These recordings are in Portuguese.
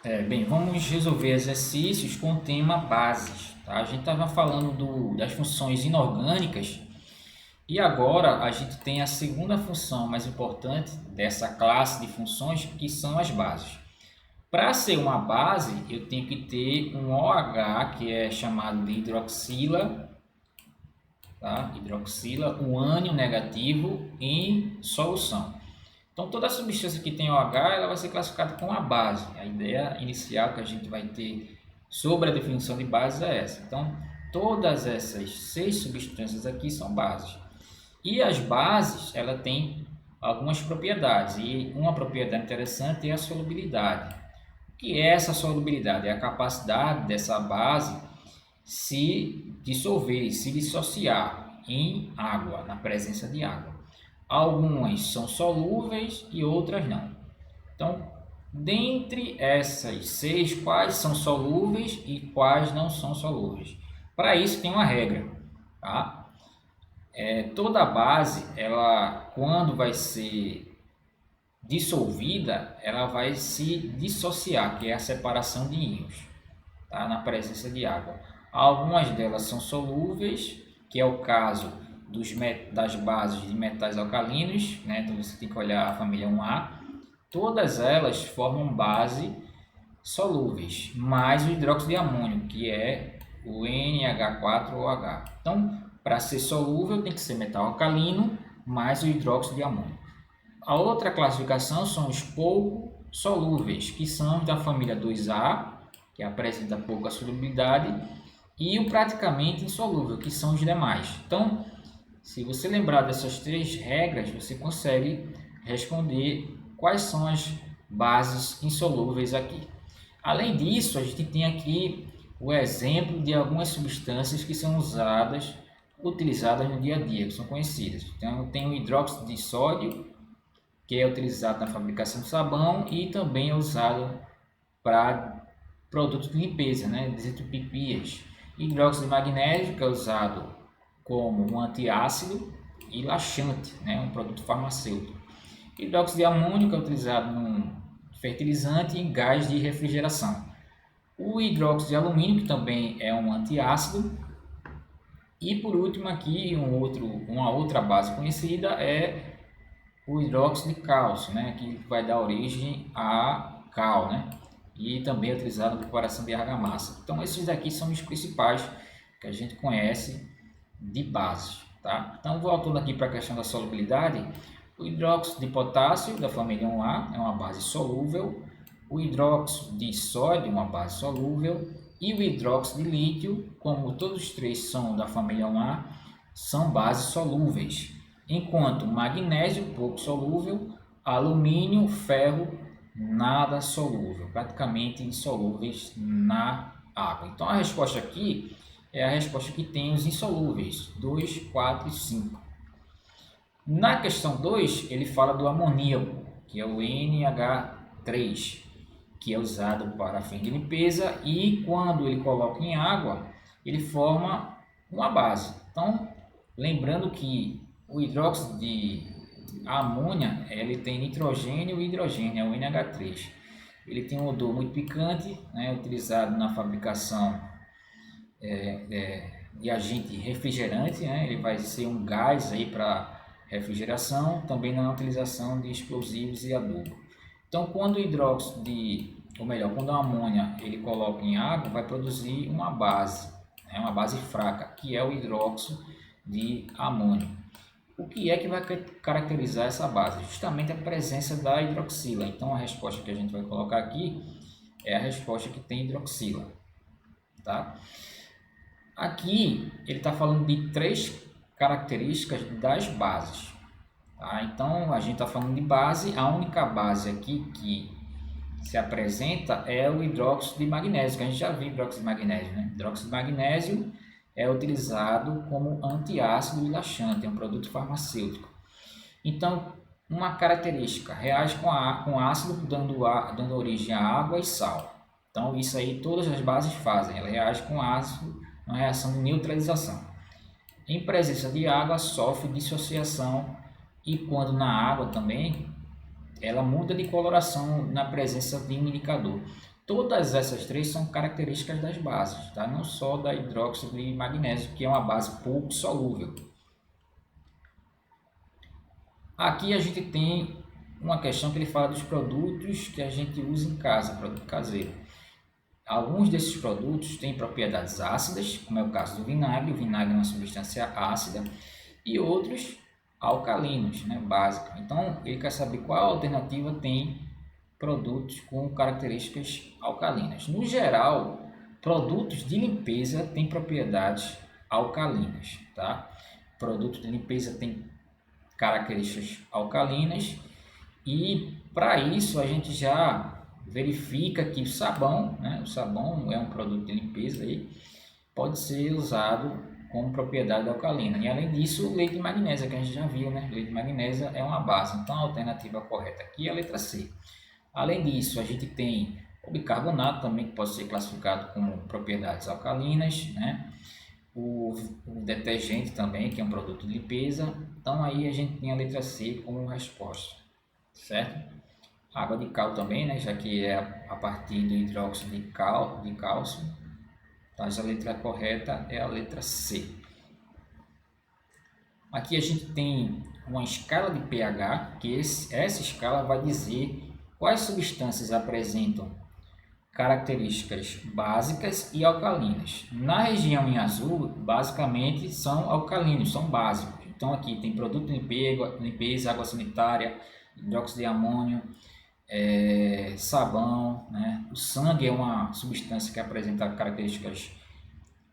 Bem, vamos resolver exercícios com o tema bases. Tá? A gente estava falando das funções inorgânicas e agora a gente tem a segunda função mais importante dessa classe de funções, que são as bases. Para ser uma base, eu tenho que ter um OH, que é chamado de hidroxila, tá? Hidroxila, um ânion negativo em solução. Então, toda substância que tem OH, ela vai ser classificada como uma base. A ideia inicial que a gente vai ter sobre a definição de bases é essa. Então, todas essas 6 substâncias aqui são bases. E as bases, ela tem algumas propriedades. E uma propriedade interessante é a solubilidade. O que é essa solubilidade? É a capacidade dessa base se dissolver, se dissociar em água, na presença de água. Algumas são solúveis e outras não. Então, dentre essas 6, quais são solúveis e quais não são solúveis? Para isso tem uma regra, tá? Toda base, ela quando vai ser dissolvida, ela vai se dissociar, que é a separação de íons, tá? Na presença de água. Algumas delas são solúveis, que é o caso das bases de metais alcalinos, né? Então você tem que olhar a família 1A. Todas elas formam base solúveis, mais o hidróxido de amônio, que é o NH4OH. Então, para ser solúvel, tem que ser metal alcalino mais o hidróxido de amônio. A outra classificação são os pouco solúveis, que são da família 2A, que apresenta pouca solubilidade, e o praticamente insolúvel, que são os demais. Então, se você lembrar dessas 3 regras, você consegue responder quais são as bases insolúveis aqui. Além disso, a gente tem aqui o exemplo de algumas substâncias que são utilizadas no dia a dia, que são conhecidas. Então, tem o hidróxido de sódio, que é utilizado na fabricação de sabão e também é usado para produtos de limpeza, né? Desentupipias. Hidróxido de magnésio, que é usado como um antiácido e laxante, né? Um produto farmacêutico. Hidróxido de amônio, que é utilizado no fertilizante e gás de refrigeração. O hidróxido de alumínio, que também é um antiácido. E por último aqui, uma outra base conhecida é o hidróxido de cálcio, né? Que vai dar origem a cal, né? E também é utilizado na preparação de argamassa. Então esses daqui são os principais que a gente conhece de bases, tá? Então voltando aqui para a questão da solubilidade, o hidróxido de potássio da família 1A é uma base solúvel, o hidróxido de sódio é uma base solúvel e o hidróxido de lítio, como todos os 3 são da família 1A, são bases solúveis, enquanto magnésio pouco solúvel, alumínio, ferro nada solúvel, praticamente insolúveis na água. Então a resposta aqui é a resposta que tem os insolúveis, 2, 4 e 5. Na questão 2, ele fala do amoníaco, que é o NH3, que é usado para fim de limpeza e quando ele coloca em água, ele forma uma base. Então, lembrando que o hidróxido de amônia, ele tem nitrogênio e hidrogênio, é o NH3. Ele tem um odor muito picante, né, utilizado na fabricação de agente refrigerante, né, ele vai ser um gás aí para refrigeração, também na utilização de explosivos e adubo. Então, quando o hidróxido ou melhor, quando a amônia ele coloca em água, vai produzir uma base, né, uma base fraca, que é o hidróxido de amônio. O que é que vai caracterizar essa base? Justamente a presença da hidroxila. Então, a resposta que a gente vai colocar aqui é a resposta que tem hidroxila. Tá? Aqui, ele está falando de 3 características das bases. Tá? Então, a gente está falando de base. A única base aqui que se apresenta é o hidróxido de magnésio, que a gente já viu hidróxido de magnésio, né? Hidróxido de magnésio é utilizado como antiácido e laxante, é um produto farmacêutico. Então, uma característica, reage com ácido, dando origem a água e sal. Então, isso aí todas as bases fazem, ela reage com ácido, uma reação de neutralização. Em presença de água, sofre dissociação e quando na água também, ela muda de coloração na presença de um indicador. Todas essas três são características das bases, tá? Não só da hidróxido de magnésio, que é uma base pouco solúvel. Aqui a gente tem uma questão que ele fala dos produtos que a gente usa em casa, produto caseiro. Alguns desses produtos têm propriedades ácidas, como é o caso do vinagre. O vinagre é uma substância ácida, e outros alcalinos, né, básicos. Então, ele quer saber qual alternativa tem produtos com características alcalinas. No geral, produtos de limpeza têm propriedades alcalinas, tá? Produto de limpeza tem características alcalinas, e para isso a gente já verifica que o sabão é um produto de limpeza aí, pode ser usado com propriedade alcalina. E além disso, o leite de magnésia, que a gente já viu, né? O leite de magnésia é uma base, então a alternativa correta aqui é a letra C. Além disso, a gente tem o bicarbonato também, que pode ser classificado como propriedades alcalinas, né? O detergente também, que é um produto de limpeza. Então aí a gente tem a letra C como resposta, certo? Água de cal também, né? Já que é a partir do hidróxido de cálcio. Então a letra correta é a letra C. Aqui a gente tem uma escala de pH, que essa escala vai dizer quais substâncias apresentam características básicas e alcalinas. Na região em azul, basicamente são alcalinos, são básicos. Então aqui tem produto de limpeza, água sanitária, hidróxido de amônio, sabão, né? O sangue é uma substância que apresenta características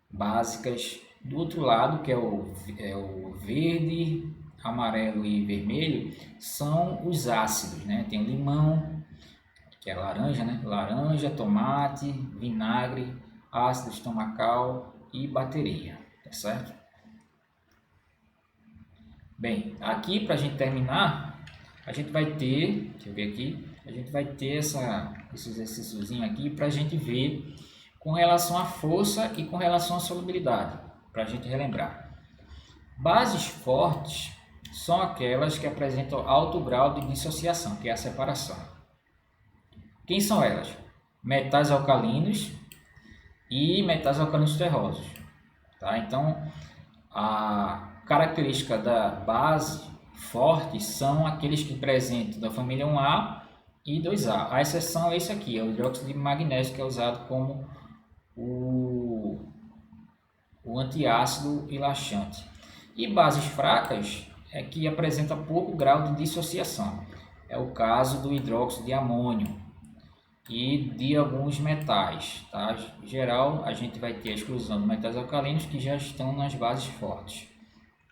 básicas. Do outro lado, que é o verde, amarelo e vermelho, são os ácidos, né? Tem o limão, que é laranja, né? Laranja, tomate, vinagre, ácido estomacal e bateria, tá certo? Bem, aqui para a gente terminar, a gente vai ter, deixa eu ver aqui, a gente vai ter esse exercíciozinho aqui para a gente ver com relação à força e com relação à solubilidade, para a gente relembrar. Bases fortes são aquelas que apresentam alto grau de dissociação, que é a separação. Quem são elas? Metais alcalinos e metais alcalinos terrosos. Tá? Então, a característica da base forte são aqueles que apresentam da família 1A e 2A. A exceção é esse aqui, é o hidróxido de magnésio, que é usado como o antiácido e laxante. E bases fracas é que apresenta pouco grau de dissociação. É o caso do hidróxido de amônio e de alguns metais. Tá? Em geral, a gente vai ter a exclusão de metais alcalinos que já estão nas bases fortes.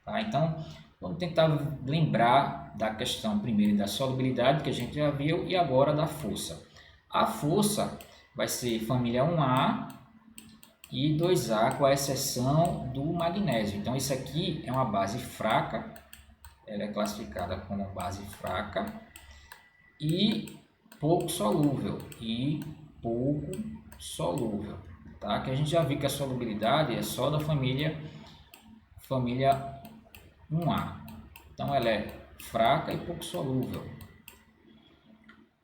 Tá? Então, vamos tentar lembrar da questão primeiro da solubilidade, que a gente já viu, e agora da força. A força vai ser família 1A e 2A, com a exceção do magnésio. Então, isso aqui é uma base fraca, ela é classificada como base fraca e pouco solúvel, tá? Que a gente já viu que a solubilidade é só da família 1A. Então, ela é fraca e pouco solúvel.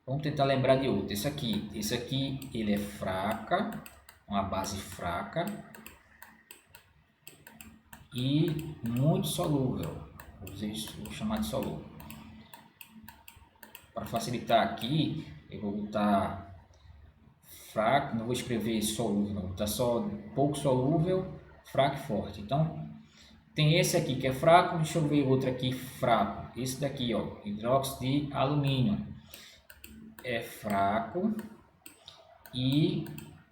Vamos tentar lembrar de outro. Esse aqui ele é fraca, uma base fraca e muito solúvel. Vou chamar de solúvel. Para facilitar aqui, eu vou botar fraco, não vou escrever solúvel, não, vou botar só pouco solúvel, fraco e forte. Então, tem esse aqui que é fraco, deixa eu ver outro aqui fraco. Esse daqui, ó, hidróxido de alumínio, é fraco e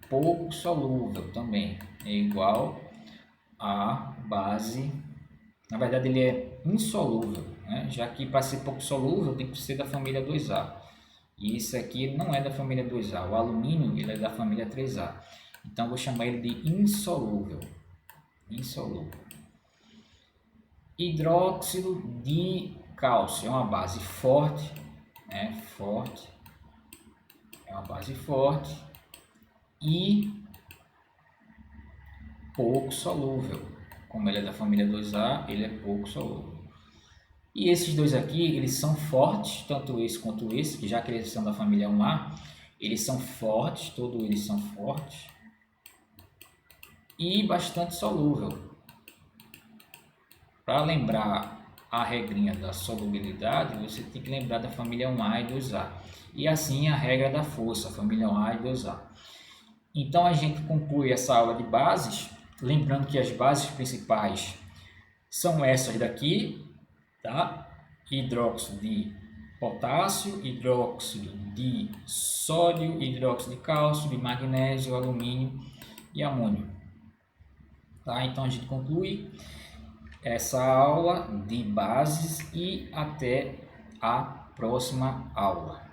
pouco solúvel também, é igual a base, na verdade ele é insolúvel, né? Já que para ser pouco solúvel tem que ser da família 2A, e esse aqui não é da família 2A, o alumínio ele é da família 3A, então vou chamar ele de insolúvel. Hidróxido de cálcio é uma base forte, né? É uma base forte e pouco solúvel. Como ele é da família 2A, ele é pouco solúvel. E esses dois aqui, eles são fortes, tanto esse quanto esse, que já que eles são da família 1A, eles são fortes, todos eles são fortes e bastante solúvel. Para lembrar a regrinha da solubilidade, você tem que lembrar da família 1A e 2A. E assim a regra da força, família 1A e 2A. Então a gente conclui essa aula de bases, lembrando que as bases principais são essas daqui, tá? Hidróxido de potássio, hidróxido de sódio, hidróxido de cálcio, de magnésio, alumínio e amônio. Tá? Então a gente conclui essa aula de bases e até a próxima aula.